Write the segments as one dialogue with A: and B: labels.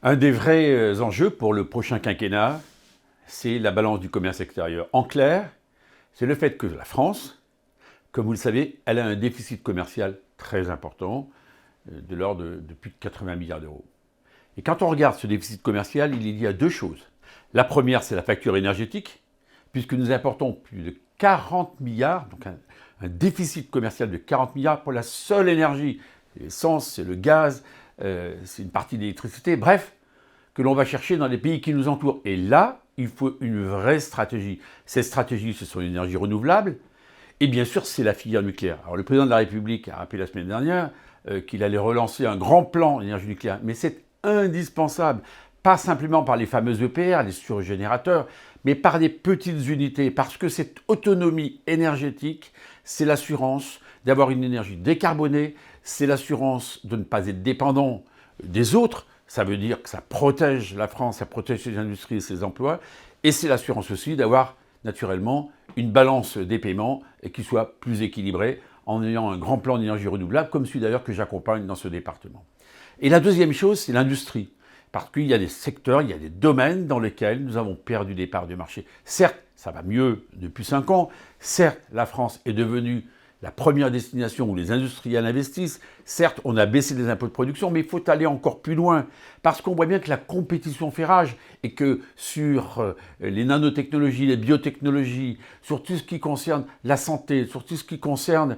A: Un des vrais enjeux pour le prochain quinquennat, c'est la balance du commerce extérieur. En clair, c'est le fait que la France, comme vous le savez, elle a un déficit commercial très important, de l'ordre de plus de 80 milliards d'euros. Et quand on regarde ce déficit commercial, il y a deux choses. La première, c'est la facture énergétique, puisque nous importons plus de 40 milliards, donc un déficit commercial de 40 milliards pour la seule énergie. C'est l'essence, c'est le gaz, c'est une partie d'électricité, bref, que l'on va chercher dans les pays qui nous entourent. Et là, il faut une vraie stratégie. Cette stratégie, ce sont les énergies renouvelables, et bien sûr, c'est la filière nucléaire. Alors, le président de la République a rappelé la semaine dernière qu'il allait relancer un grand plan d'énergie nucléaire, mais c'est indispensable, pas simplement par les fameux EPR, les surgénérateurs, mais par des petites unités, parce que cette autonomie énergétique, c'est l'assurance d'avoir une énergie décarbonée, c'est l'assurance de ne pas être dépendant des autres, ça veut dire que ça protège la France, ça protège ses industries et ses emplois, et c'est l'assurance aussi d'avoir naturellement une balance des paiements qui soit plus équilibrée en ayant un grand plan d'énergie renouvelable, comme celui d'ailleurs que j'accompagne dans ce département. Et la deuxième chose, c'est l'industrie. Parce qu'il y a des secteurs, il y a des domaines dans lesquels nous avons perdu des parts de marché. Certes, ça va mieux depuis 5 ans. Certes, la France est devenue la première destination où les industriels investissent. Certes, on a baissé les impôts de production, mais il faut aller encore plus loin. Parce qu'on voit bien que la compétition fait rage et que sur les nanotechnologies, les biotechnologies, sur tout ce qui concerne la santé, sur tout ce qui concerne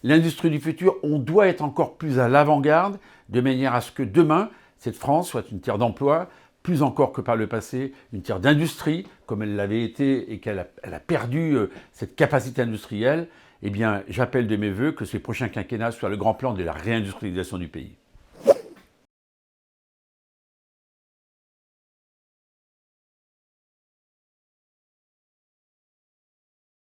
A: l'industrie du futur, on doit être encore plus à l'avant-garde de manière à ce que demain, cette France soit une terre d'emploi, plus encore que par le passé, une terre d'industrie, comme elle l'avait été et qu'elle a perdu cette capacité industrielle. Eh bien, j'appelle de mes vœux que ce prochain quinquennat soit le grand plan de la réindustrialisation du pays.